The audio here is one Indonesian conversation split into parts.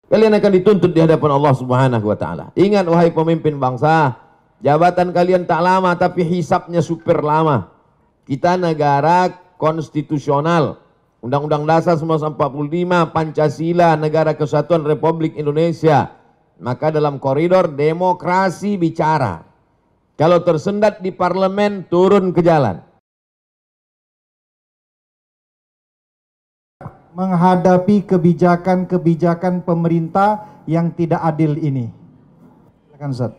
Kalian akan dituntut di hadapan Allah Subhanahu wa taala. Ingat wahai pemimpin bangsa, jabatan kalian tak lama tapi hisapnya super lama. Kita negara konstitusional. Undang-Undang Dasar 1945, Pancasila, Negara Kesatuan Republik Indonesia. Maka dalam koridor demokrasi bicara. Kalau tersendat di parlemen, turun ke jalan. Menghadapi kebijakan-kebijakan pemerintah yang tidak adil ini. Silakan Ustaz.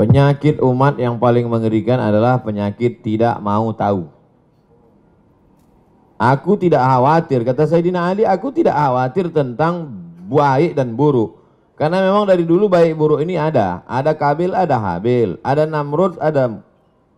Penyakit umat yang paling mengerikan adalah penyakit tidak mau tahu. Aku tidak khawatir, kata Sayyidina Ali, aku tidak khawatir tentang baik dan buruk. Karena memang dari dulu baik buruk ini ada. Ada Kabil, ada Habil. Ada Namrud, ada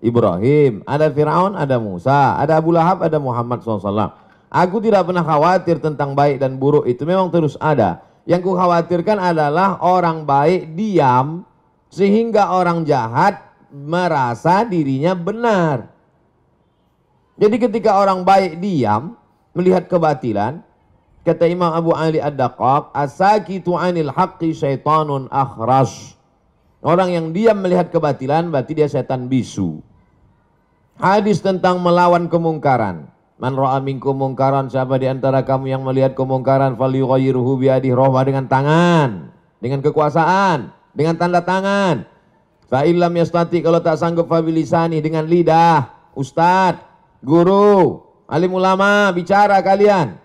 Ibrahim. Ada Fir'aun, ada Musa. Ada Abu Lahab, ada Muhammad SAW. Aku tidak pernah khawatir tentang baik dan buruk, itu memang terus ada. Yang ku khawatirkan adalah orang baik diam sehingga orang jahat merasa dirinya benar. Jadi ketika orang baik diam melihat kebatilan, kata Imam Abu Ali Ad-Daqqaq, as-sakitu 'anil haqqi syaitanun akhras. Orang yang diam melihat kebatilan berarti dia setan bisu. Hadis tentang melawan kemungkaran. Man ra'a minkum mungkaran, siapa di antara kamu yang melihat kemungkaran, falyughayyirhu biadihi, rohbah dengan tangan, dengan kekuasaan, dengan tanda tangan. Fa illam yastati, kalau tak sanggup, fa bilisani, dengan lidah. Ustadz, guru, alim ulama, bicara kalian.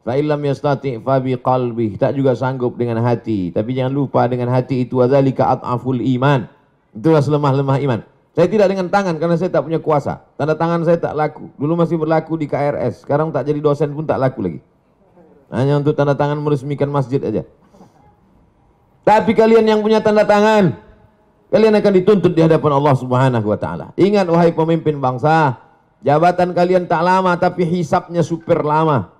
Fa illam yastati fa biqalbi, tak juga sanggup dengan hati. Tapi jangan lupa dengan hati itu adzalika at'aful iman. Itulah selemah-lemah iman. Saya tidak dengan tangan karena saya tak punya kuasa. Tanda tangan saya tak laku. Dulu masih berlaku di KRS. Sekarang tak jadi dosen pun tak laku lagi. Hanya untuk tanda tangan meresmikan masjid aja. Tapi kalian yang punya tanda tangan, kalian akan dituntut di hadapan Allah Subhanahu wa taala. Ingat wahai pemimpin bangsa, jabatan kalian tak lama tapi hisapnya super lama.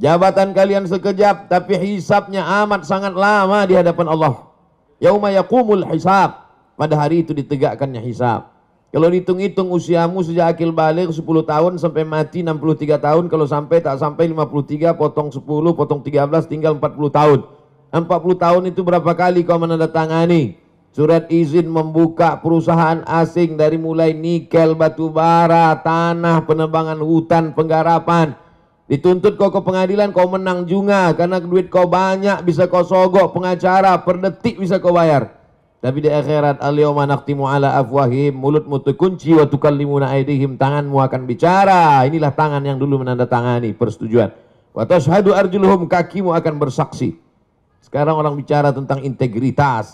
Jabatan kalian sekejap tapi hisapnya amat sangat lama di hadapan Allah. Yauma yaqumul hisab. Pada hari itu ditegakkannya hisab. Kalau dihitung-hitung usiamu sejak akil baligh 10 tahun sampai mati 63 tahun. Kalau sampai tak sampai 53, potong 10, potong 13, tinggal 40 tahun. 40 tahun itu berapa kali kau menandatangani surat izin membuka perusahaan asing dari mulai nikel, batu bara, tanah, penebangan hutan, penggarapan. Dituntut kau ke pengadilan, kau menang juga karena duit kau banyak, bisa kau sogok pengacara, per detik bisa kau bayar. Tapi di akhirat, al-yawma nakhtimu ala afwahim, mulutmu terkunci, wa tukallimuna aydihim, tanganmu akan bicara. Inilah tangan yang dulu menandatangani persetujuan. Wa tashhadu arjuluhum, kakimu akan bersaksi. Sekarang orang bicara tentang integritas,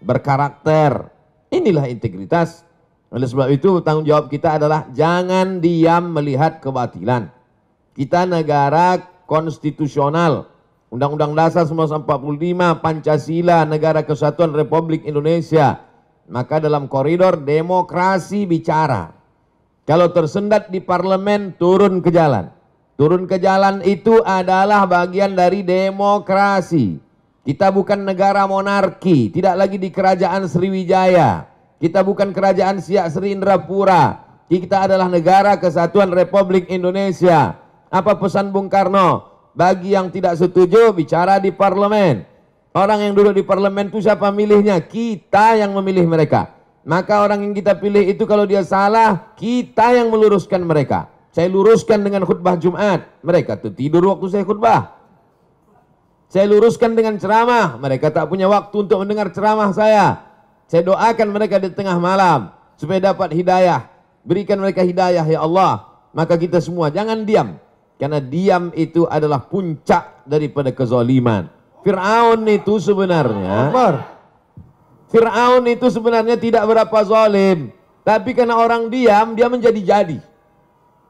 berkarakter. Inilah integritas. Oleh sebab itu tanggung jawab kita adalah jangan diam melihat kebatilan. Kita negara konstitusional. Undang-Undang Dasar 1945, Pancasila, Negara Kesatuan Republik Indonesia. Maka dalam koridor demokrasi bicara. Kalau tersendat di parlemen, turun ke jalan. Turun ke jalan itu adalah bagian dari demokrasi. Kita bukan negara monarki, tidak lagi di kerajaan Sriwijaya. Kita bukan kerajaan Siak Sri Indrapura. Kita adalah negara Kesatuan Republik Indonesia. Apa pesan Bung Karno? Bagi yang tidak setuju, bicara di parlemen. Orang yang duduk di parlemen itu siapa milihnya? Kita yang memilih mereka. Maka orang yang kita pilih itu kalau dia salah, kita yang meluruskan mereka. Saya luruskan dengan khutbah Jumat. Mereka tuh tidur waktu saya khutbah. Saya luruskan dengan ceramah. Mereka tak punya waktu untuk mendengar ceramah saya. Saya doakan mereka di tengah malam supaya dapat hidayah. Berikan mereka hidayah ya Allah. Maka kita semua jangan diam. Karena diam itu adalah puncak daripada kezaliman. Fir'aun itu sebenarnya tidak berapa zalim. Tapi karena orang diam, dia menjadi-jadi.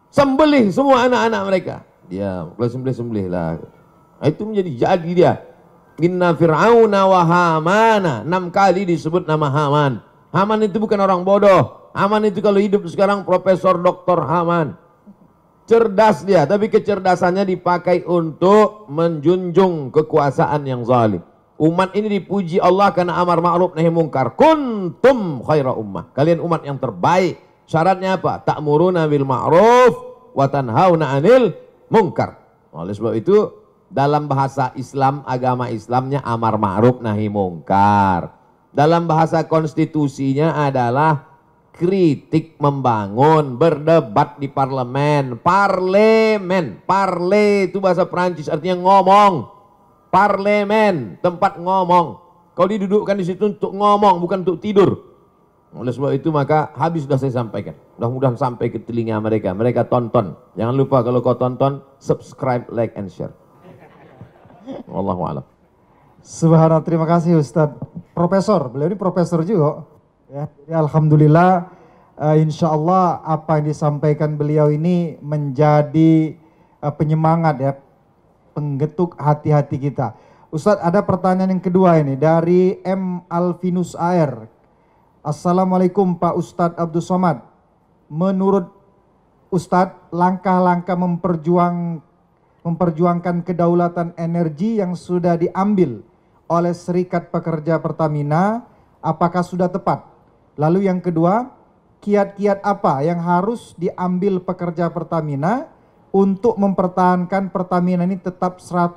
Sembelih semua anak-anak mereka. Diam, kalau sembelih-sembelih lah. Itu menjadi-jadi dia. Inna fir'auna wa hamana. 6 kali disebut nama Haman. Haman itu bukan orang bodoh. Haman itu kalau hidup sekarang Profesor Dr. Haman. Cerdas dia, tapi kecerdasannya dipakai untuk menjunjung kekuasaan yang zalim. Umat ini dipuji Allah karena amar ma'ruf nahi mungkar. Kuntum khaira ummah. Kalian umat yang terbaik. Syaratnya apa? Ta'muruna bil ma'ruf wa tanhauna 'anil munkar. Oleh sebab itu, dalam bahasa Islam, agama Islamnya amar ma'ruf nahi mungkar. Dalam bahasa konstitusinya adalah kritik membangun, berdebat di parlemen. Parlemen, parle itu bahasa Prancis artinya ngomong. Parlemen, tempat ngomong. Kau didudukkan di situ untuk ngomong, bukan untuk tidur. Oleh sebab itu maka habis sudah saya sampaikan. Mudah-mudahan sampai ke telinga mereka. Mereka tonton. Jangan lupa kalau kau tonton, subscribe, like, and share. Wallahu a'lam. Subhanallah, terima kasih Ustadz. Profesor, beliau ini profesor juga. Ya, jadi alhamdulillah, insya Allah apa yang disampaikan beliau ini menjadi penyemangat ya, penggetuk hati-hati kita. Ustadz, ada pertanyaan yang kedua ini dari M. Alvinus AR. Assalamualaikum Pak Ustadz Abdul Somad. Menurut Ustadz, langkah-langkah memperjuangkan kedaulatan energi yang sudah diambil oleh Serikat Pekerja Pertamina, apakah sudah tepat? Lalu yang kedua, kiat-kiat apa yang harus diambil pekerja Pertamina untuk mempertahankan Pertamina ini tetap 100%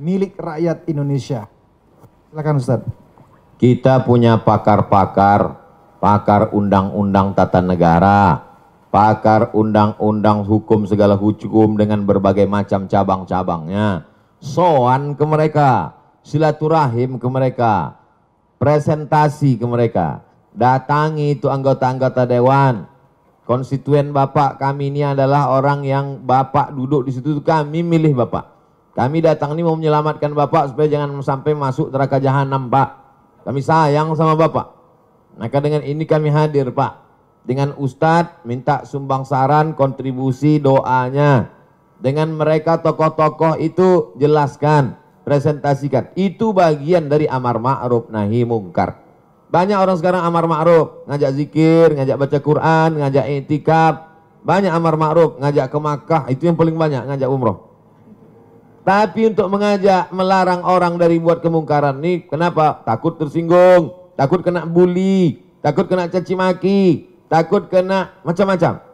milik rakyat Indonesia? Silakan Ustadz. Kita punya pakar-pakar, pakar undang-undang tata negara, pakar undang-undang hukum segala hukum dengan berbagai macam cabang-cabangnya. Soan ke mereka, silaturahim ke mereka, presentasi ke mereka, datangi itu anggota-anggota dewan. Konstituen Bapak kami ini adalah orang yang Bapak duduk di situ, kami milih Bapak. Kami datang ini mau menyelamatkan Bapak supaya jangan sampai masuk neraka jahanam, Pak. Kami sayang sama Bapak. Maka dengan ini kami hadir, Pak. Dengan Ustadz minta sumbang saran, kontribusi, doanya. Dengan mereka tokoh-tokoh itu jelaskan, presentasikan. Itu bagian dari amar ma'ruf nahi mungkar. Banyak orang sekarang amar ma'ruf, ngajak zikir, ngajak baca Quran, ngajak i'tikaf. Banyak amar ma'ruf, ngajak ke Makkah, itu yang paling banyak, ngajak umroh. Tapi untuk mengajak, melarang orang dari buat kemungkaran ini, kenapa? Takut tersinggung, takut kena bully, takut kena caci maki, takut kena macam-macam,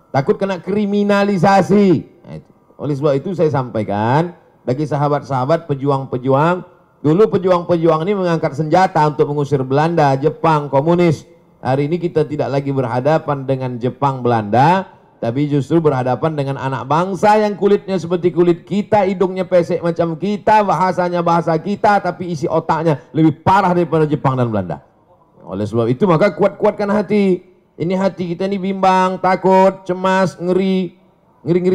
takut kena kriminalisasi. Nah, itu. Oleh sebab itu saya sampaikan, bagi sahabat-sahabat pejuang-pejuang, dulu pejuang-pejuang ini mengangkat senjata untuk mengusir Belanda, Jepang, komunis. Hari ini kita tidak lagi berhadapan dengan Jepang, Belanda, tapi justru berhadapan dengan anak bangsa yang kulitnya seperti kulit kita, hidungnya pesek macam kita, bahasanya bahasa kita, tapi isi otaknya lebih parah daripada Jepang dan Belanda. Oleh sebab itu maka kuat-kuatkan hati. Ini hati kita ini bimbang, takut, cemas, ngeri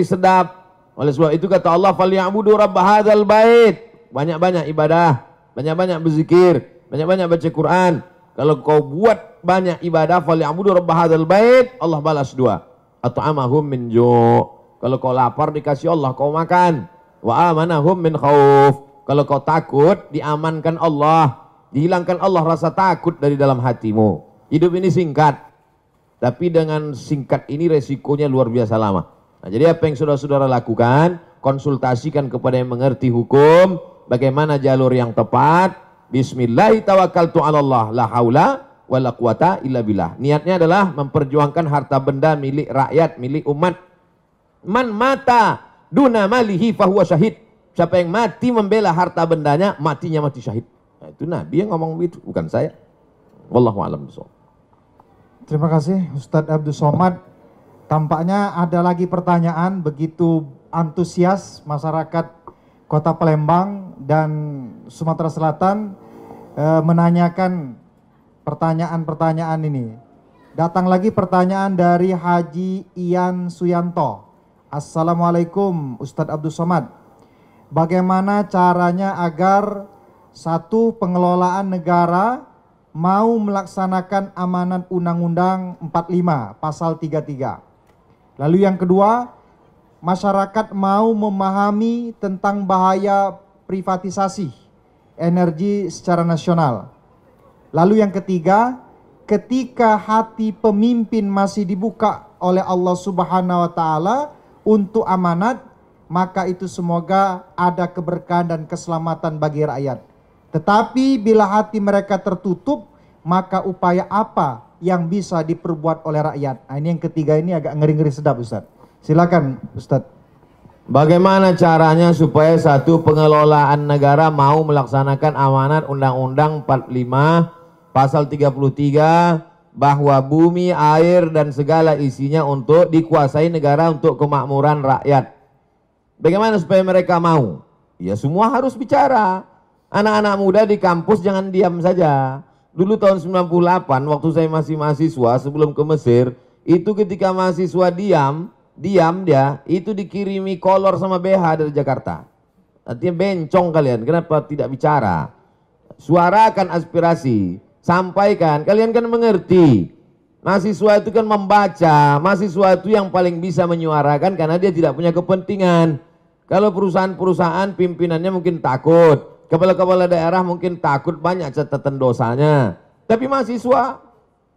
sedap. Oleh sebab itu kata Allah, "Falyabudu rabb hadzal bait." Banyak-banyak ibadah, banyak-banyak berzikir, banyak-banyak baca Quran. Kalau kau buat banyak ibadah, falyabudu rabb hadzal bait, Allah balas dua. At'amahum min ju'. Kalau kau lapar dikasih Allah kau makan. Wa amanahum min khauf. Kalau kau takut diamankan Allah, dihilangkan Allah rasa takut dari dalam hatimu. Hidup ini singkat, tapi dengan singkat ini resikonya luar biasa lama. Nah, jadi apa yang saudara-saudara lakukan, konsultasikan kepada yang mengerti hukum, bagaimana jalur yang tepat. Bismillahi tawakkaltu 'alallah, la haula wala quwata illa billah. Niatnya adalah memperjuangkan harta benda milik rakyat, milik umat. Man mata duna malihi fahuwa syahid. Siapa yang mati membela harta bendanya, matinya mati syahid. Nah, itu Nabi yang ngomong begitu, bukan saya. Wallahu a'lam bishawab. Terima kasih Ustadz Abdul Somad. Tampaknya ada lagi pertanyaan, begitu antusias masyarakat Kota Palembang dan Sumatera Selatan menanyakan pertanyaan-pertanyaan ini. Datang lagi pertanyaan dari Haji Ian Suyanto. Assalamualaikum Ustadz Abdul Somad. Bagaimana caranya agar satu, pengelolaan negara mau melaksanakan amanat Undang-Undang 45 pasal 33. Lalu yang kedua, masyarakat mau memahami tentang bahaya privatisasi energi secara nasional. Lalu yang ketiga, ketika hati pemimpin masih dibuka oleh Allah Subhanahu wa taala untuk amanat, maka itu semoga ada keberkahan dan keselamatan bagi rakyat. Tetapi bila hati mereka tertutup, maka upaya apa yang bisa diperbuat oleh rakyat? Nah, ini yang ketiga ini agak ngeri-ngeri sedap Ustaz. Silakan Ustaz. Bagaimana caranya supaya satu pengelolaan negara mau melaksanakan amanat Undang-Undang 45 Pasal 33 bahwa bumi, air dan segala isinya untuk dikuasai negara untuk kemakmuran rakyat. Bagaimana supaya mereka mau? Ya semua harus bicara. Anak-anak muda di kampus jangan diam saja. Dulu tahun 98 waktu saya masih mahasiswa sebelum ke Mesir, itu ketika mahasiswa diam dia itu dikirimi kolor sama BH dari Jakarta. Artinya bencong kalian, kenapa tidak bicara? Suarakan aspirasi, sampaikan, kalian kan mengerti. Mahasiswa itu kan membaca, mahasiswa itu yang paling bisa menyuarakan karena dia tidak punya kepentingan. Kalau perusahaan-perusahaan pimpinannya mungkin takut, kepala-kepala daerah mungkin takut banyak catatan dosanya. Tapi mahasiswa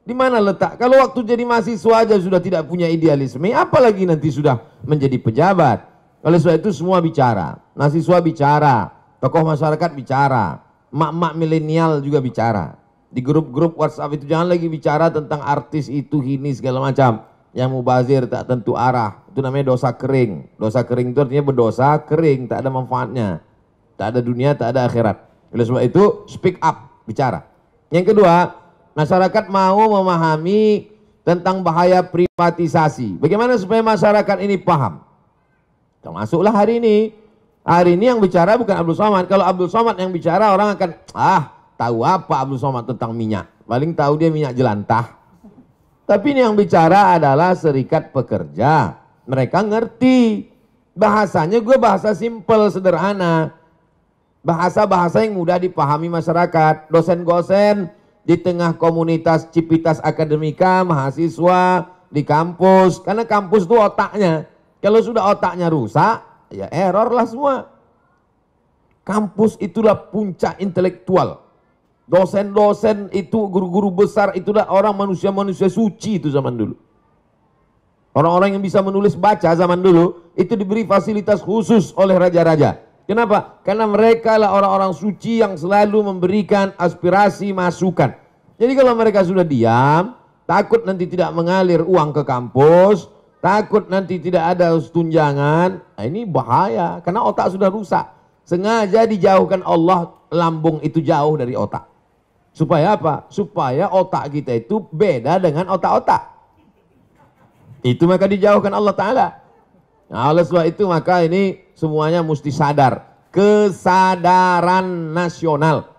di mana letak? Kalau waktu jadi mahasiswa aja sudah tidak punya idealisme, apalagi nanti sudah menjadi pejabat. Oleh sebab itu semua bicara, mahasiswa bicara, tokoh masyarakat bicara, mak-mak milenial juga bicara. Di grup-grup WhatsApp itu jangan lagi bicara tentang artis itu ini segala macam, yang mubazir tak tentu arah. Itu namanya dosa kering. Dosa kering itu artinya berdosa kering, tak ada manfaatnya, tak ada dunia, tak ada akhirat. Oleh sebab itu speak up, bicara. Yang kedua, masyarakat mau memahami tentang bahaya privatisasi. Bagaimana supaya masyarakat ini paham? Termasuklah hari ini. Hari ini yang bicara bukan Abdul Somad. Kalau Abdul Somad yang bicara, orang akan, tahu apa Abdul Somad tentang minyak? Paling tahu dia minyak jelantah. Tapi ini yang bicara adalah serikat pekerja. Mereka ngerti. Bahasanya gue bahasa simpel, sederhana. Bahasa-bahasa yang mudah dipahami masyarakat. Dosen-dosen di tengah komunitas Civitas Akademika, mahasiswa di kampus, karena kampus itu otaknya. Kalau sudah otaknya rusak, ya error lah semua. Kampus itulah puncak intelektual. Dosen-dosen itu, guru-guru besar itulah orang manusia-manusia suci itu zaman dulu. Orang-orang yang bisa menulis baca zaman dulu itu diberi fasilitas khusus oleh raja-raja. Kenapa? Karena mereka lah orang-orang suci yang selalu memberikan aspirasi, masukan. Jadi kalau mereka sudah diam, takut nanti tidak mengalir uang ke kampus, takut nanti tidak ada tunjangan, ini bahaya karena otak sudah rusak. Sengaja dijauhkan Allah, lambung itu jauh dari otak. Supaya apa? Supaya otak kita itu beda dengan otak-otak. Itu maka dijauhkan Allah Ta'ala. Nah, oleh sebab itu maka ini semuanya mesti sadar. Kesadaran nasional.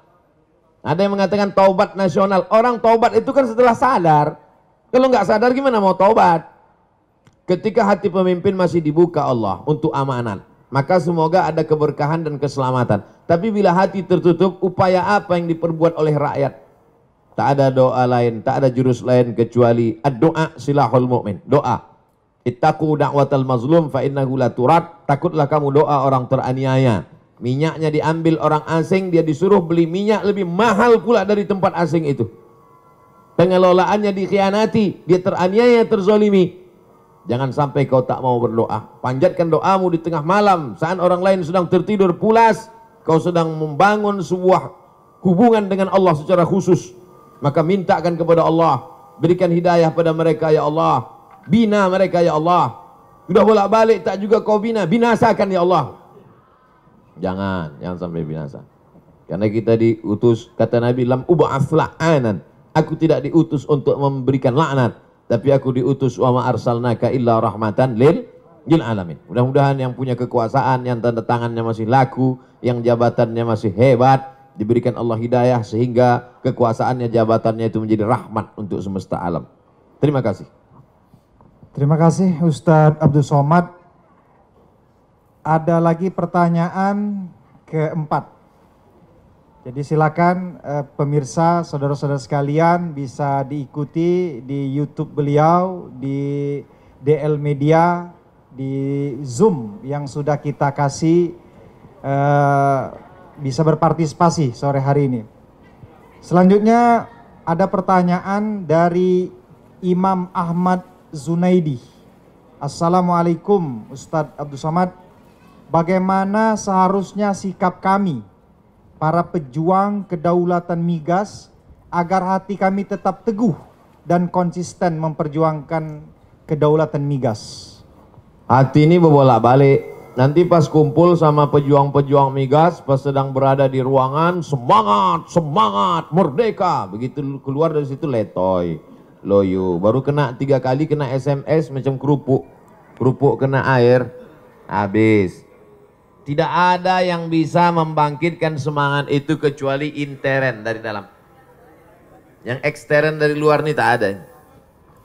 Ada yang mengatakan taubat nasional. Orang taubat itu kan setelah sadar. Kalau nggak sadar gimana mau taubat? Ketika hati pemimpin masih dibuka Allah untuk amanat, maka semoga ada keberkahan dan keselamatan. Tapi bila hati tertutup, upaya apa yang diperbuat oleh rakyat? Tak ada doa lain, tak ada jurus lain kecuali ad-doa silahul mu'min. Doa. Ittaqu da'watal mazlum fa innahu la turad. Takutlah kamu doa orang teraniaya. Minyaknya diambil orang asing, dia disuruh beli minyak lebih mahal pula dari tempat asing itu. Pengelolaannya dikhianati, dia teraniaya, terzolimi. Jangan sampai kau tak mau berdoa. Panjatkan doamu di tengah malam saat orang lain sedang tertidur pulas. Kau sedang membangun sebuah hubungan dengan Allah secara khusus. Maka mintakan kepada Allah, berikan hidayah pada mereka ya Allah. Bina mereka ya Allah. Sudah bolak-balik tak juga kau bina, binasakan ya Allah. Jangan sampai binasa. Karena kita diutus, kata Nabi, lam ub'ats la'anan. Aku tidak diutus untuk memberikan laknat, tapi aku diutus wa ma arsalnaka illa rahmatan lil alamin. Mudah-mudahan yang punya kekuasaan, yang tanda tangannya masih laku, yang jabatannya masih hebat, diberikan Allah hidayah sehingga kekuasaannya, jabatannya itu menjadi rahmat untuk semesta alam. Terima kasih. Terima kasih Ustadz Abdul Somad. Ada lagi pertanyaan keempat. Jadi silakan pemirsa, saudara-saudara sekalian bisa diikuti di YouTube beliau, di DL Media, di Zoom yang sudah kita kasih, bisa berpartisipasi sore hari ini. Selanjutnya ada pertanyaan dari Imam Ahmad Zunaidi. Assalamualaikum Ustadz Abdul Somad. Bagaimana seharusnya sikap kami, para pejuang kedaulatan migas, agar hati kami tetap teguh dan konsisten memperjuangkan kedaulatan migas? Hati ini berbolak-balik. Nanti pas kumpul sama pejuang-pejuang migas, pas sedang berada di ruangan, semangat, semangat, merdeka. Begitu keluar dari situ letoy, loyo. Baru kena 3 kali, kena SMS macam kerupuk. Kerupuk kena air, habis. Tidak ada yang bisa membangkitkan semangat itu kecuali intern dari dalam. Yang ekstern dari luar ini tak ada.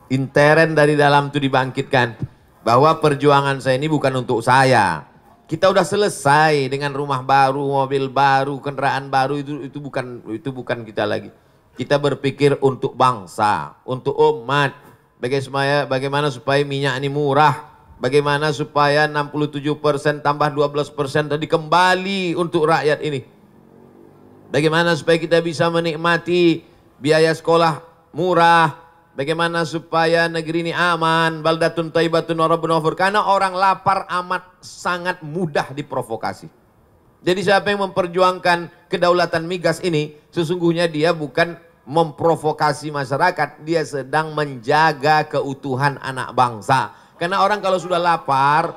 Intern dari dalam itu dibangkitkan. Bahwa perjuangan saya ini bukan untuk saya. Kita udah selesai dengan rumah baru, mobil baru, kendaraan baru, itu bukan kita lagi. Kita berpikir untuk bangsa, untuk umat. Bagaimana supaya minyak ini murah, bagaimana supaya 67% tambah 12% tadi kembali untuk rakyat ini. Bagaimana supaya kita bisa menikmati biaya sekolah murah. Bagaimana supaya negeri ini aman, baldatun thayyibatun wa rabbun ghafur. Karena orang lapar amat sangat mudah diprovokasi. Jadi siapa yang memperjuangkan kedaulatan migas ini, sesungguhnya dia bukan memprovokasi masyarakat, dia sedang menjaga keutuhan anak bangsa. Karena orang kalau sudah lapar,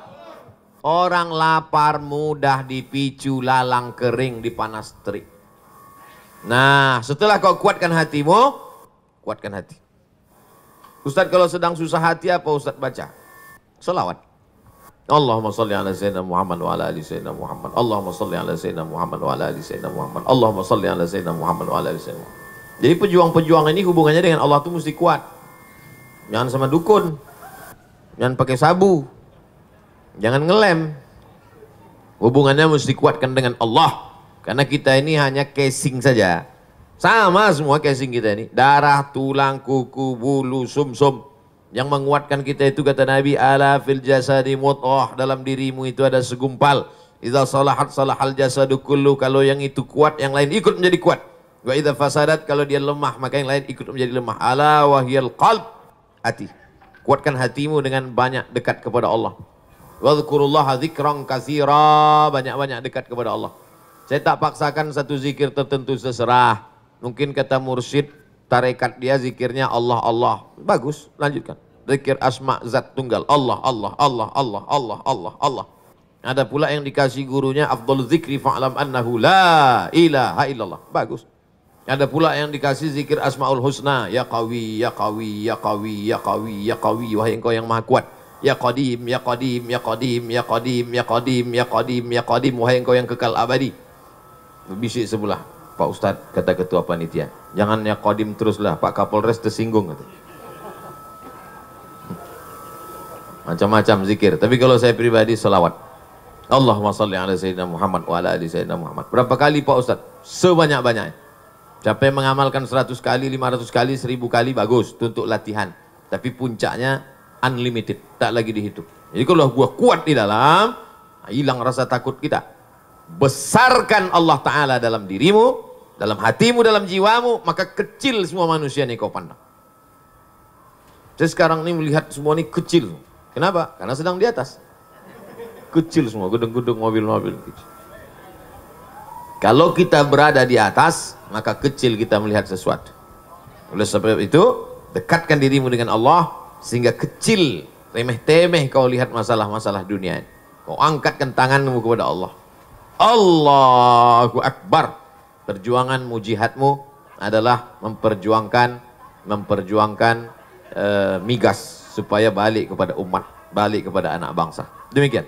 orang lapar mudah dipicu lalang kering di panas terik. Nah, setelah kau kuatkan hatimu, kuatkan hati. Ustadz kalau sedang susah hati apa Ustadz baca? Salawat. Allahumma salli ala sayyidina Muhammad wa ala ali sayyidina Muhammad. Allahumma salli ala sayyidina Muhammad wa ala ali sayyidina Muhammad. Allahumma salli ala sayyidina Muhammad wa ala ali sayyidina Muhammad. Jadi pejuang-pejuang ini hubungannya dengan Allah itu mesti kuat. Jangan sama dukun. Jangan pakai sabu. Jangan ngelem. Hubungannya mesti kuatkan dengan Allah. Karena kita ini hanya casing saja. Sama semua casing kita ini. Darah, tulang, kuku, bulu, sumsum. Yang menguatkan kita itu kata Nabi, ala fil jasadi mudghah, dalam dirimu itu ada segumpal. Idza salahat salahal jasadu kullu, kalau yang itu kuat, yang lain ikut menjadi kuat. Wa idza fasadat, kalau dia lemah, maka yang lain ikut menjadi lemah. Ala wahyal qalb, hati. Kuatkan hatimu dengan banyak dekat kepada Allah. Wadhkurullaha dzikran katsira, banyak-banyak dekat kepada Allah. Saya tak paksakan satu zikir tertentu, seserah. Mungkin kata mursyid tarekat dia zikirnya Allah Allah. Bagus, lanjutkan. Zikir asma zat tunggal. Allah Allah Allah Allah Allah Allah Allah. Ada pula yang dikasih gurunya afdal zikri fa'lam annahu la ilaha illallah. Bagus. Ada pula yang dikasih zikir asmaul husna, ya qawi ya qawi ya qawi ya qawi ya qawi, wahai engkau yang maha kuat. Ya qadim ya qadim ya qadim ya qadim ya qadim ya qadim ya qadim, wahai engkau yang kekal abadi. Bisik sebelah. Pak Ustadz, kata ketua panitia, jangan ya qadim teruslah, Pak Kapolres tersinggung. Macam-macam zikir, tapi kalau saya pribadi salawat. Allahumma salli ala sayyidina Muhammad wa ala ali sayyidina Muhammad. Berapa kali Pak Ustadz? Sebanyak-banyaknya. Siapa yang mengamalkan 100 kali, 500 kali, 1000 kali, bagus, itu untuk latihan. Tapi puncaknya unlimited, tak lagi dihitung. Jadi kalau gua kuat di dalam, hilang rasa takut kita. Besarkan Allah Ta'ala dalam dirimu, dalam hatimu, dalam jiwamu, maka kecil semua manusia ini kau pandang. Saya sekarang ini melihat semua ini kecil. Kenapa? Karena sedang di atas. Kecil semua, gedung-gedung, mobil-mobil. Kalau kita berada di atas, maka kecil kita melihat sesuatu. Oleh sebab itu, dekatkan dirimu dengan Allah, sehingga kecil, remeh-temeh kau lihat masalah-masalah dunia. Kau angkatkan tanganmu kepada Allah. Allahu Akbar. Perjuanganmu, jihadmu adalah memperjuangkan migas supaya balik kepada umat, balik kepada anak bangsa. Demikian.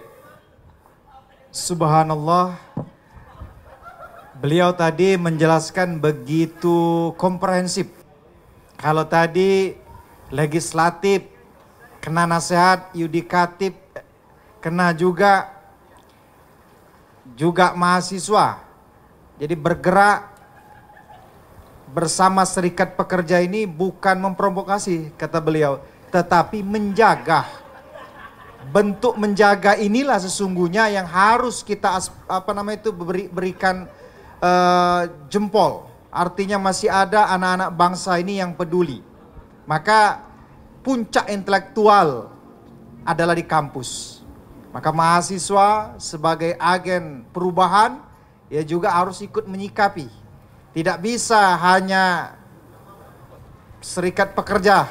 Subhanallah. Beliau tadi menjelaskan begitu komprehensif. Kalau tadi legislatif, kena nasihat, yudikatif, kena juga mahasiswa. Jadi bergerak bersama serikat pekerja ini bukan memprovokasi, kata beliau, tetapi menjaga. Bentuk menjaga inilah sesungguhnya yang harus kita berikan jempol. Artinya masih ada anak-anak bangsa ini yang peduli. Maka puncak intelektual adalah di kampus. Maka mahasiswa sebagai agen perubahan, ya juga harus ikut menyikapi. Tidak bisa hanya serikat pekerja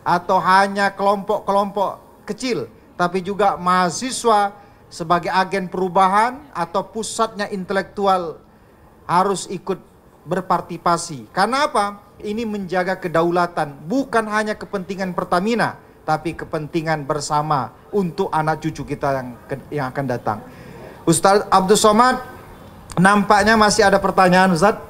atau hanya kelompok-kelompok kecil, tapi juga mahasiswa sebagai agen perubahan atau pusatnya intelektual harus ikut berpartisipasi. Karena apa? Ini menjaga kedaulatan, bukan hanya kepentingan Pertamina, tapi kepentingan bersama untuk anak cucu kita yang akan datang. Ustaz Abdul Somad, nampaknya masih ada pertanyaan Ustaz.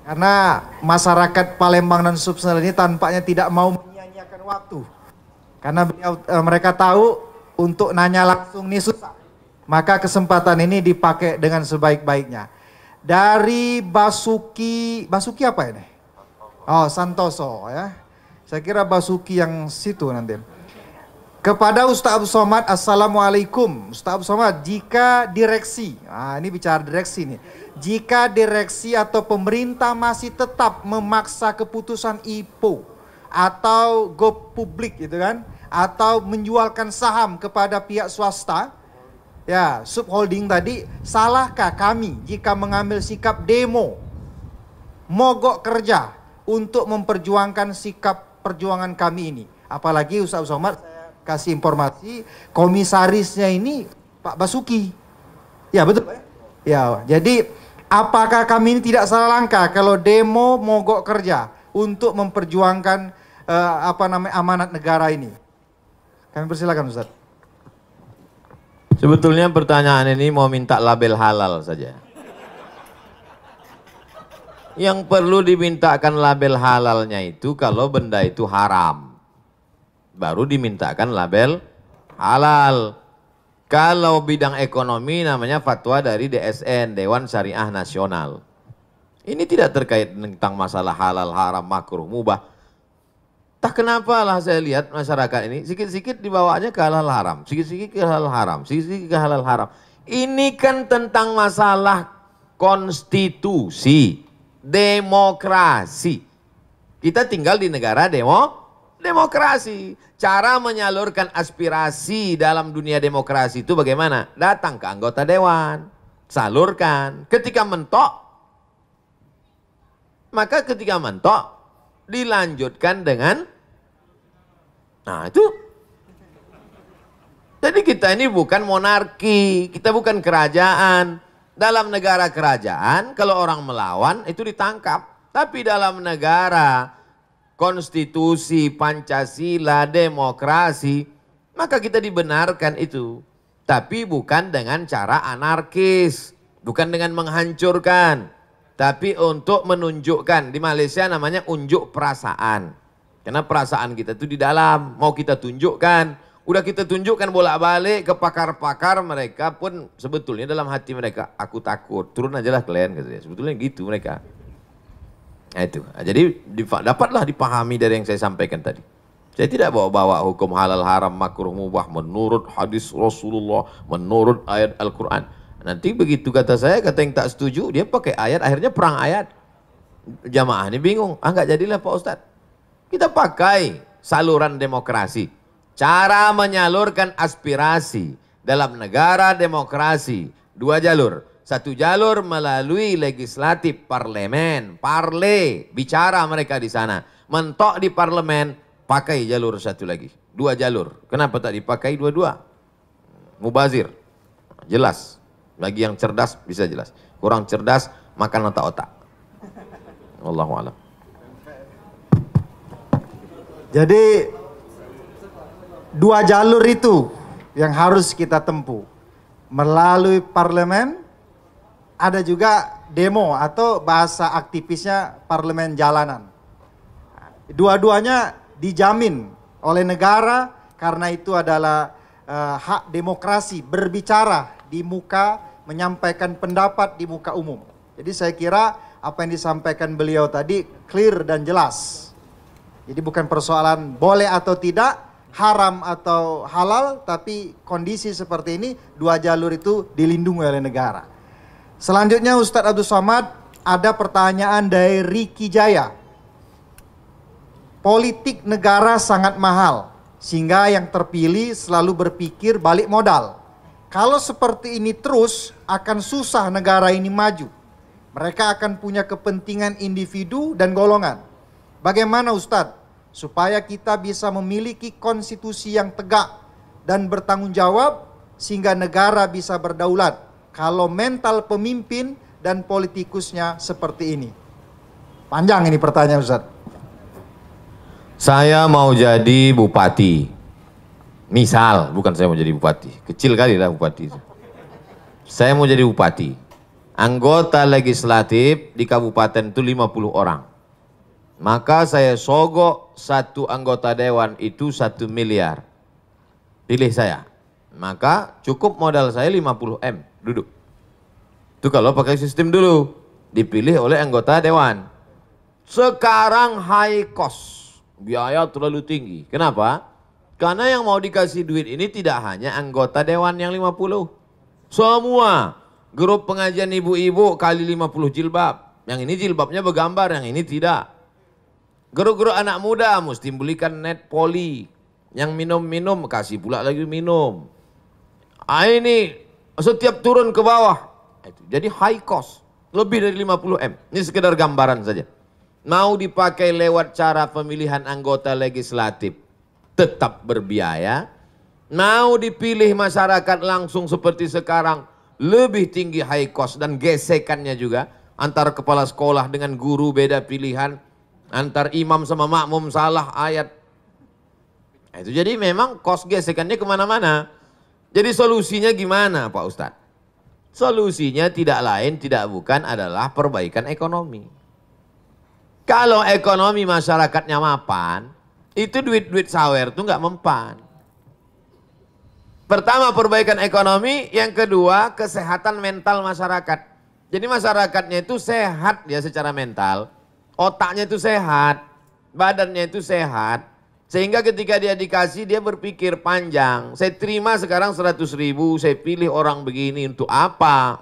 Karena masyarakat Palembang dan Sumsel ini tampaknya tidak mau menyia-nyiakan waktu. Karena mereka tahu untuk nanya langsung ini susah. Maka kesempatan ini dipakai dengan sebaik-baiknya. Dari Basuki apa ini? Oh, Santoso ya. Saya kira Basuki yang situ nanti. Kepada Ustaz Abdul Somad, Assalamualaikum. Ustaz Abdul Somad, jika direksi, ini bicara direksi nih. Jika direksi atau pemerintah masih tetap memaksa keputusan IPO atau go publik gitu kan, atau menjualkan saham kepada pihak swasta, ya subholding tadi, salahkah kami jika mengambil sikap demo, mogok kerja untuk memperjuangkan sikap perjuangan kami ini? Apalagi Ustaz Somad, saya kasih informasi, komisarisnya ini Pak Basuki. Ya betul Pak? Ya, jadi apakah kami ini tidak salah langkah kalau demo mogok kerja untuk memperjuangkan amanat negara ini? Kami persilakan Ustaz. Sebetulnya pertanyaan ini mau minta label halal saja. Yang perlu dimintakan label halalnya itu kalau benda itu haram. Baru dimintakan label halal. Kalau bidang ekonomi namanya fatwa dari DSN, Dewan Syariah Nasional. Ini tidak terkait tentang masalah halal, haram, makruh, mubah. Tak kenapa lah saya lihat masyarakat ini sikit-sikit dibawanya ke halal haram, sikit-sikit ke halal haram, sikit-sikit ke halal haram. Ini kan tentang masalah konstitusi, demokrasi. Kita tinggal di negara demokrasi. Cara menyalurkan aspirasi dalam dunia demokrasi itu bagaimana? Datang ke anggota dewan, salurkan. Ketika mentok, maka ketika mentok dilanjutkan dengan, nah itu. Jadi kita ini bukan monarki, kita bukan kerajaan. Dalam negara kerajaan, kalau orang melawan itu ditangkap. Tapi dalam negara konstitusi, Pancasila, demokrasi, maka kita dibenarkan itu. Tapi bukan dengan cara anarkis, bukan dengan menghancurkan, tapi untuk menunjukkan. Di Malaysia namanya unjuk perasaan. Karena perasaan kita itu di dalam, mau kita tunjukkan. Udah kita tunjukkan bolak-balik ke pakar-pakar, mereka pun sebetulnya dalam hati mereka, aku takut, turun aja lah kalian, katanya. Sebetulnya gitu mereka. Nah itu, jadi dapatlah dipahami dari yang saya sampaikan tadi. Saya tidak bawa-bawa hukum halal haram makruh mubah menurut hadis Rasulullah, menurut ayat Al-Quran. Nanti begitu kata saya, kata yang tak setuju, dia pakai ayat, akhirnya perang ayat. Jamaah ini bingung, nggak jadilah Pak Ustadz. Kita pakai saluran demokrasi. Cara menyalurkan aspirasi dalam negara demokrasi, 2 jalur. Satu jalur melalui legislatif parlemen, parle, bicara mereka di sana. Mentok di parlemen, pakai jalur satu lagi. 2 jalur. Kenapa tak dipakai dua-dua? Mubazir. Jelas. Bagi yang cerdas bisa jelas. Kurang cerdas, makan otak-otak. Wallahu a'lam. Jadi 2 jalur itu yang harus kita tempuh. Melalui parlemen, ada juga demo atau bahasa aktivisnya parlemen jalanan. Dua-duanya dijamin oleh negara karena itu adalah hak demokrasi, berbicara di muka, menyampaikan pendapat di muka umum. Jadi saya kira apa yang disampaikan beliau tadi clear dan jelas. Jadi bukan persoalan boleh atau tidak, haram atau halal, tapi kondisi seperti ini 2 jalur itu dilindungi oleh negara. Selanjutnya Ustadz Abdul Somad, ada pertanyaan dari Riki Jaya. Politik negara sangat mahal, sehingga yang terpilih selalu berpikir balik modal. Kalau seperti ini terus, akan susah negara ini maju. Mereka akan punya kepentingan individu dan golongan. Bagaimana Ustadz, supaya kita bisa memiliki konstitusi yang tegak dan bertanggung jawab, sehingga negara bisa berdaulat kalau mental pemimpin dan politikusnya seperti ini? Panjang ini pertanyaan, Ustaz. Saya mau jadi bupati. Misal, bukan saya mau jadi bupati. Kecil kali lah bupati. Saya mau jadi bupati. Anggota legislatif di kabupaten itu 50 orang. Maka saya sogok satu anggota dewan itu 1 miliar. Pilih saya. Maka cukup modal saya 50 M. Duduk. Itu kalau pakai sistem dulu. Dipilih oleh anggota dewan. Sekarang high cost. Biaya terlalu tinggi. Kenapa? Karena yang mau dikasih duit ini tidak hanya anggota dewan yang 50. Semua. Grup pengajian ibu-ibu kali 50 jilbab. Yang ini jilbabnya bergambar, yang ini tidak. Grup-grup anak muda mesti belikan net poli. Yang minum-minum kasih pula lagi minum. Ini setiap turun ke bawah. Jadi high cost. Lebih dari 50 M. Ini sekedar gambaran saja. Mau dipakai lewat cara pemilihan anggota legislatif tetap berbiaya. Mau dipilih masyarakat langsung seperti sekarang lebih tinggi high cost dan gesekannya juga. Antara kepala sekolah dengan guru beda pilihan. Antar imam sama makmum salah ayat. Itu jadi memang cost gesekannya kemana-mana. Jadi solusinya gimana Pak Ustadz? Solusinya tidak lain tidak bukan adalah perbaikan ekonomi. Kalau ekonomi masyarakatnya mapan, itu duit-duit sawer itu nggak mempan. Pertama perbaikan ekonomi, yang kedua kesehatan mental masyarakat. Jadi masyarakatnya itu sehat ya secara mental, otaknya itu sehat, badannya itu sehat. Sehingga ketika dia dikasih dia berpikir panjang. Saya terima sekarang 100.000, saya pilih orang begini untuk apa?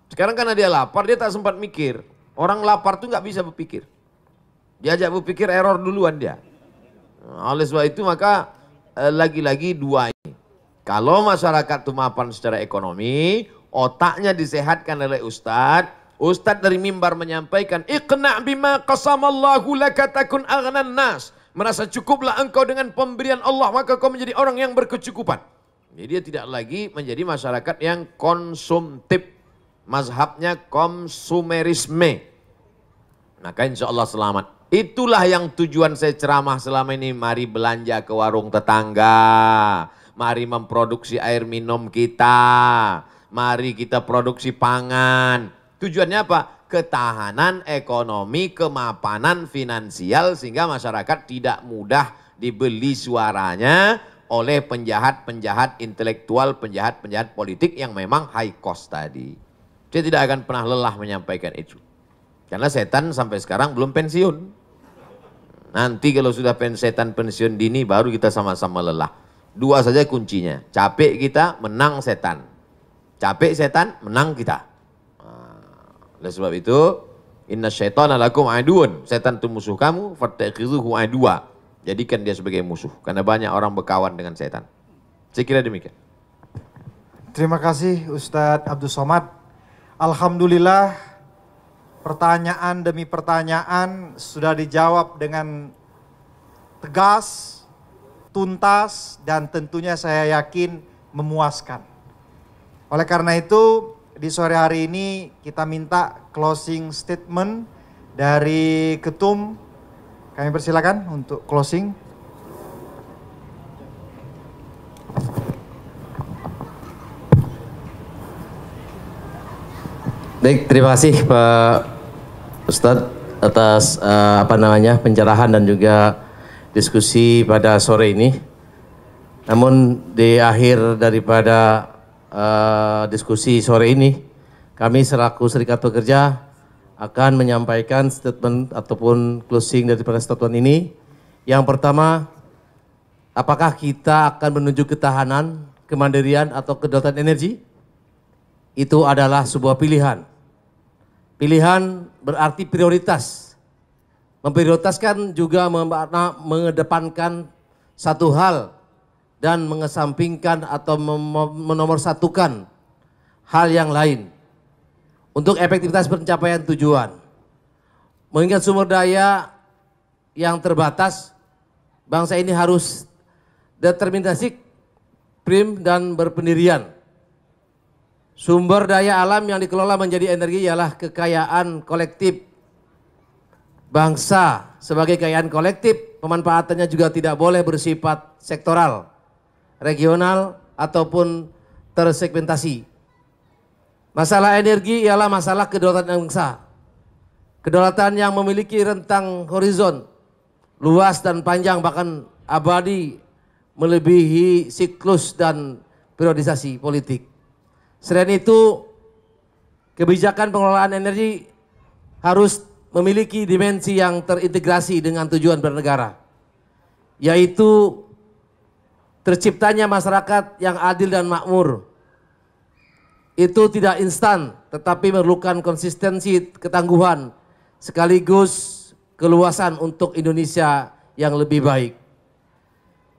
Sekarang karena dia lapar dia tak sempat mikir. Orang lapar tuh nggak bisa berpikir. Diajak berpikir error duluan dia. Oleh sebab itu maka lagi-lagi dua ini. Kalau masyarakat itu mapan secara ekonomi, otaknya disehatkan oleh ustadz. Ustadz dari mimbar menyampaikan, iqna' bima qasamallahu laka takun aghnan nas. Merasa cukuplah engkau dengan pemberian Allah, maka kau menjadi orang yang berkecukupan. Jadi dia tidak lagi menjadi masyarakat yang konsumtif. Mazhabnya konsumerisme. Maka insya Allah selamat. Itulah yang tujuan saya ceramah selama ini. Mari belanja ke warung tetangga. Mari memproduksi air minum kita. Mari kita produksi pangan. Tujuannya apa? Ketahanan ekonomi, kemapanan finansial. Sehingga masyarakat tidak mudah dibeli suaranya oleh penjahat-penjahat intelektual, penjahat-penjahat politik yang memang high cost tadi. Saya tidak akan pernah lelah menyampaikan itu. Karena setan sampai sekarang belum pensiun. Nanti kalau sudah setan pensiun dini baru kita sama-sama lelah. Dua saja kuncinya. Capek kita, menang setan. Capek setan, menang kita. Oleh sebab itu, inna syaitana lakum aduun. Setan itu musuh kamu, fattakhidhuhu aduwa. Jadikan dia sebagai musuh. Karena banyak orang berkawan dengan setan. Saya kira demikian. Terima kasih Ustadz Abdul Somad. Alhamdulillah pertanyaan demi pertanyaan sudah dijawab dengan tegas, tuntas, dan tentunya saya yakin memuaskan. Oleh karena itu, di sore hari ini kita minta closing statement dari Ketum. Kami persilakan untuk closing. Baik, terima kasih Pak Ustadz atas pencerahan dan juga diskusi pada sore ini. Namun di akhir daripada diskusi sore ini, kami selaku Serikat Pekerja akan menyampaikan statement ataupun closing daripada statement ini. Yang pertama, apakah kita akan menuju ketahanan, kemandirian atau kedaulatan energi? Itu adalah sebuah pilihan. Pilihan berarti prioritas. Memprioritaskan juga mengedepankan satu hal dan mengesampingkan atau menomorsatukan hal yang lain untuk efektivitas pencapaian tujuan. Mengingat sumber daya yang terbatas, bangsa ini harus determinasi prim dan berpendirian. Sumber daya alam yang dikelola menjadi energi ialah kekayaan kolektif bangsa. Sebagai kekayaan kolektif, pemanfaatannya juga tidak boleh bersifat sektoral, regional, ataupun tersegmentasi. Masalah energi ialah masalah kedaulatan bangsa. Kedaulatan yang memiliki rentang horizon luas dan panjang, bahkan abadi, melebihi siklus dan periodisasi politik. Selain itu, kebijakan pengelolaan energi harus memiliki dimensi yang terintegrasi dengan tujuan bernegara, yaitu terciptanya masyarakat yang adil dan makmur. Itu tidak instan, tetapi memerlukan konsistensi, ketangguhan, sekaligus keluasan untuk Indonesia yang lebih baik.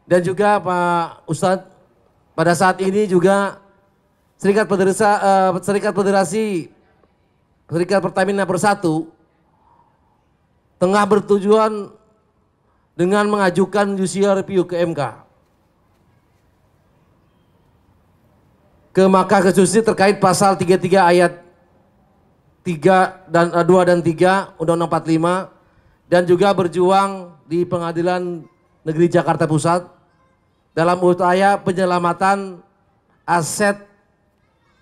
Dan juga Pak Ustadz, pada saat ini juga Serikat Pertamina Persatu tengah bertujuan dengan mengajukan judicial review ke MK. Ke Mahkamah Konstitusi terkait pasal 33 ayat 3 dan 2 dan 3 Undang-Undang 45, dan juga berjuang di Pengadilan Negeri Jakarta Pusat dalam upaya penyelamatan aset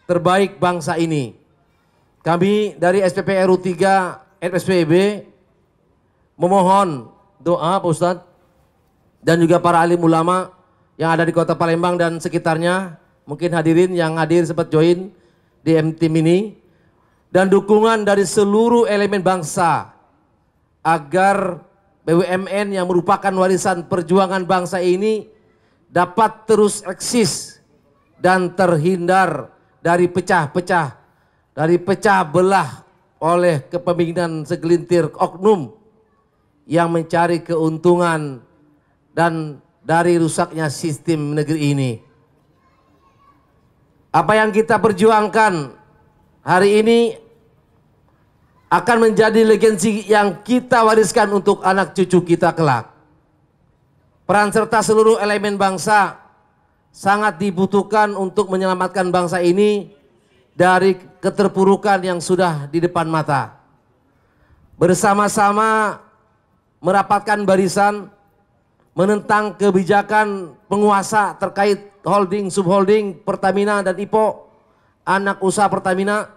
terbaik bangsa ini. Kami dari SPP RU 3 FSPIB memohon doa Pak Ustadz dan juga para alim ulama yang ada di Kota Palembang dan sekitarnya, mungkin hadirin yang hadir sempat join di MTIM ini, dan dukungan dari seluruh elemen bangsa agar BUMN yang merupakan warisan perjuangan bangsa ini dapat terus eksis dan terhindar dari pecah belah oleh kepemimpinan segelintir oknum yang mencari keuntungan dan dari rusaknya sistem negeri ini. Apa yang kita perjuangkan hari ini akan menjadi legasi yang kita wariskan untuk anak cucu kita kelak. Peran serta seluruh elemen bangsa sangat dibutuhkan untuk menyelamatkan bangsa ini dari keterpurukan yang sudah di depan mata. Bersama-sama merapatkan barisan, menentang kebijakan penguasa terkait holding, subholding Pertamina dan IPO, anak usaha Pertamina.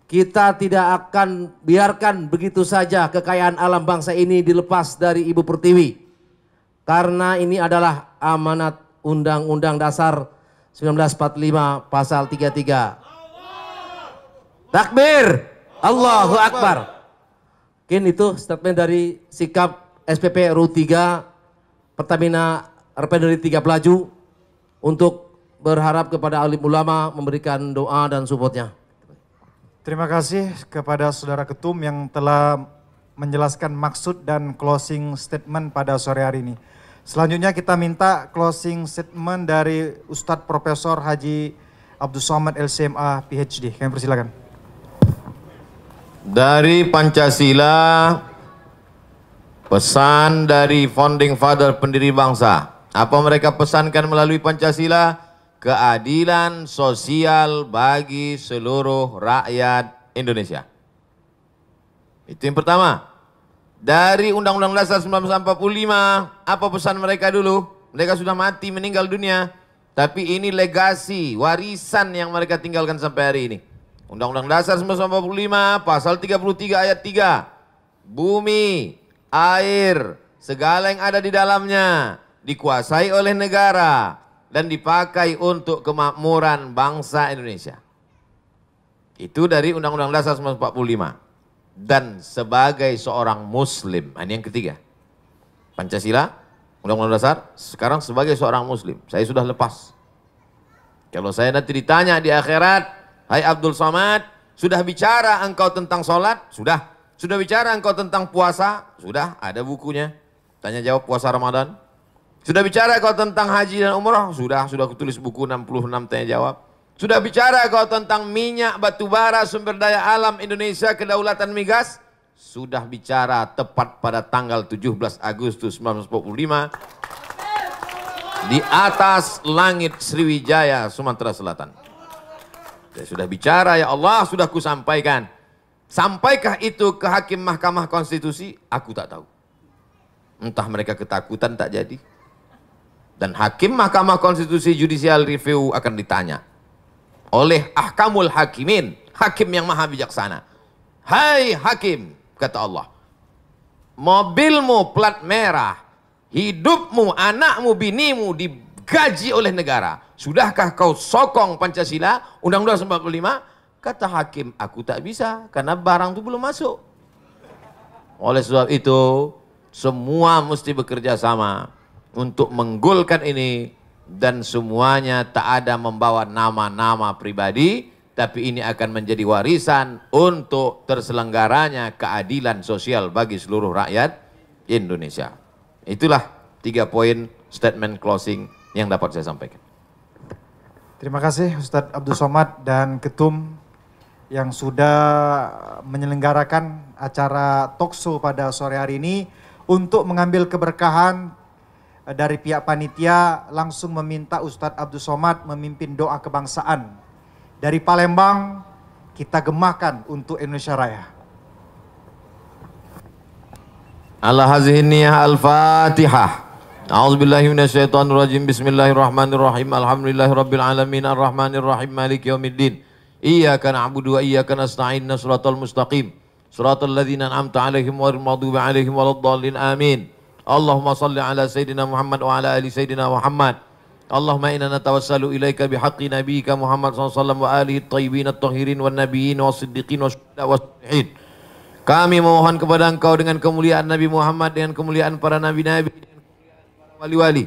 Kita tidak akan biarkan begitu saja kekayaan alam bangsa ini dilepas dari Ibu Pertiwi. Karena ini adalah amanat Undang-Undang Dasar 1945 pasal 33. Takbir, Allahu Akbar. Mungkin itu statement dari sikap SPP RU 3 Pertamina Refinery 3 Pelaju untuk berharap kepada alim ulama memberikan doa dan supportnya. Terima kasih kepada Saudara Ketum yang telah menjelaskan maksud dan closing statement pada sore hari ini. Selanjutnya kita minta closing statement dari Ustadz Profesor Haji Abdul Somad LCMA PhD. Kami persilakan. Dari Pancasila, pesan dari founding father pendiri bangsa. Apa mereka pesankan melalui Pancasila? Keadilan sosial bagi seluruh rakyat Indonesia. Itu yang pertama. Dari Undang-Undang Dasar 1945, apa pesan mereka dulu? Mereka sudah mati, meninggal dunia. Tapi ini legasi, warisan yang mereka tinggalkan sampai hari ini. Undang-Undang Dasar 1945, pasal 33 ayat 3. Bumi, air, segala yang ada di dalamnya dikuasai oleh negara dan dipakai untuk kemakmuran bangsa Indonesia. Itu dari Undang-Undang Dasar 1945. Dan sebagai seorang Muslim, ini yang ketiga. Pancasila, Undang-Undang Dasar, sekarang sebagai seorang Muslim, saya sudah lepas. Kalau saya nanti ditanya di akhirat, hai Abdul Somad, sudah bicara engkau tentang sholat? Sudah. Sudah bicara engkau tentang puasa? Sudah, ada bukunya. Tanya jawab puasa Ramadan. Sudah bicara kau tentang haji dan umrah? Sudah kutulis buku 66 tanya jawab. Sudah bicara kau tentang minyak, batu bara, sumber daya alam Indonesia, kedaulatan migas? Sudah bicara tepat pada tanggal 17 Agustus 1945. di atas langit Sriwijaya, Sumatera Selatan. Saya sudah bicara, ya Allah, sudah kusampaikan. Sampaikah itu ke hakim Mahkamah Konstitusi? Aku tak tahu. Entah mereka ketakutan tak jadi. Dan hakim Mahkamah Konstitusi Judicial Review akan ditanya oleh ahkamul hakimin, hakim yang maha bijaksana. Hai hakim, kata Allah, mobilmu plat merah, hidupmu, anakmu, binimu digaji oleh negara. Sudahkah kau sokong Pancasila, Undang-Undang 45? Kata hakim, aku tak bisa karena barang itu belum masuk. Oleh sebab itu, semua mesti bekerja sama untuk menggolkan ini, dan semuanya tak ada membawa nama-nama pribadi, tapi ini akan menjadi warisan untuk terselenggaranya keadilan sosial bagi seluruh rakyat Indonesia. Itulah 3 poin statement closing yang dapat saya sampaikan. Terima kasih Ustadz Abdul Somad dan Ketum yang sudah menyelenggarakan acara talkshow pada sore hari ini. Untuk mengambil keberkahan dari pihak panitia, langsung meminta Ustadz Abdul Somad memimpin doa kebangsaan. Dari Palembang, kita gemahkan untuk Indonesia Raya. Ala hazihi niyah al-Fatihah. A'udzubillahi minasyaitonirrajim. Bismillahirrahmanirrahim. Alhamdulillahirabbil alamin arrahmanir rahim maliki yaumiddin. Iyyaka na'budu wa iyyaka nasta'in. Shiratal mustaqim. Shiratal ladzina an'amta 'alaihim ghairil maghdubi 'alaihim waladdallin. Amin. Allahumma salli ala sayyidina Muhammad wa ala ali sayyidina Muhammad. Allahumma inna natawassalu ilaika bihaqqi nabiyyika Muhammad sallallahu alaihi wasallam wa alihi at-thayyibin at-tahirin wan nabiyyin was-siddiqin wasyuhada was-shalihin. Kami memohon kepada Engkau dengan kemuliaan Nabi Muhammad, dengan kemuliaan para nabi-nabi, dengan kemuliaan para wali-wali.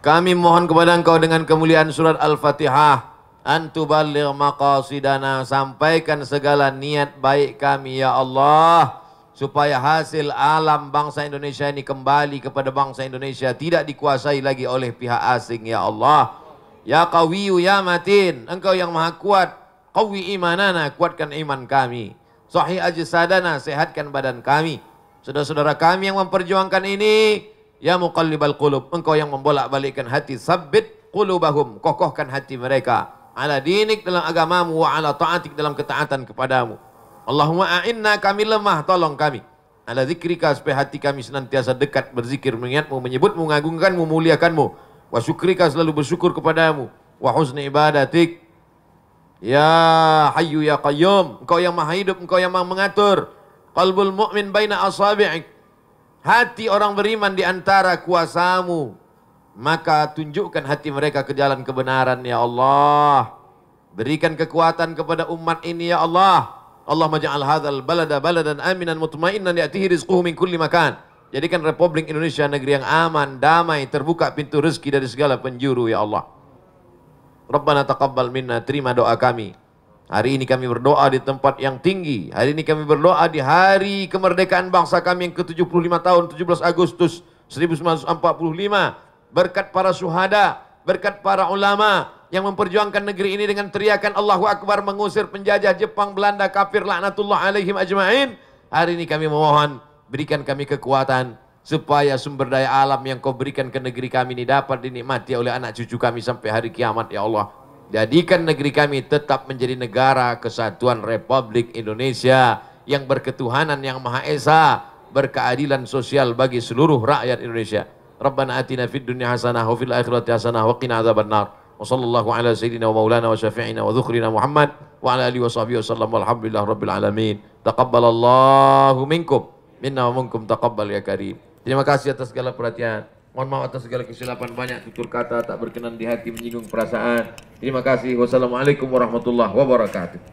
Kami mohon kepada Engkau dengan kemuliaan surat Al-Fatihah, antuballigh maqasidana, sampaikan segala niat baik kami ya Allah, supaya hasil alam bangsa Indonesia ini kembali kepada bangsa Indonesia, tidak dikuasai lagi oleh pihak asing ya Allah. Ya Qawiyyu ya Matin, Engkau yang maha kuat, qawi imanana, kuatkan iman kami. Sahih ajsadana, sehatkan badan kami. Saudara-saudara kami yang memperjuangkan ini, ya muqallibal qulub, Engkau yang membolak-balikkan hati, sabbit qulubahum, kokohkan hati mereka ala dinik, dalam agamamu, wa ala ta'atik, dalam ketaatan kepadamu. Allahumma a'inna, kami lemah, tolong kami. Ala zikrika, supaya hati kami senantiasa dekat berzikir, mengingatmu, menyebutmu, mengagungkanmu, memuliakanmu. Wa syukrika, selalu bersyukur kepadamu. Wa husni ibadatik. Ya Hayyu ya Qayyum, Engkau yang maha hidup, Engkau yang maha mengatur. Qalbul mu'min baina asabi'ik, hati orang beriman di antara kuasamu. Maka tunjukkan hati mereka ke jalan kebenaran ya Allah. Berikan kekuatan kepada umat ini ya Allah. Allahumma ja'al hadzal balada baladan aminan mutmainnan ya'tihi rizquhu min kulli makan. Jadikan Republik Indonesia negeri yang aman, damai, terbuka pintu rezeki dari segala penjuru ya Allah. Rabbana taqabbal minna, terima doa kami. Hari ini kami berdoa di tempat yang tinggi. Hari ini kami berdoa di hari kemerdekaan bangsa kami yang ke-75 tahun, 17 Agustus 1945. Berkat para syuhada, berkat para ulama yang memperjuangkan negeri ini dengan teriakan Allahu Akbar, mengusir penjajah Jepang, Belanda, kafir, laknatullah alaihim ajma'in. Hari ini kami memohon, berikan kami kekuatan supaya sumber daya alam yang Kau berikan ke negeri kami ini dapat dinikmati oleh anak cucu kami sampai hari kiamat ya Allah. Jadikan negeri kami tetap menjadi negara kesatuan Republik Indonesia yang berketuhanan yang Maha Esa, berkeadilan sosial bagi seluruh rakyat Indonesia. Rabbana atina fid dunya hasanah wa fil akhirati hasanah wa qina adzabannar. Wa sallallahu ala sayyidina wa maulana wa syafi'ina wa dzukhrina Muhammad wa ala alihi wa sahbihi wasallam walhamdulillahi rabbil alamin. Taqabbalallahu minkum minna wa minkum taqabbal ya karim. Terima kasih atas segala perhatian. Mohon maaf atas segala kesilapan, banyak tutur kata tak berkenan di hati, menyinggung perasaan. Terima kasih. Wassalamualaikum warahmatullahi wabarakatuh.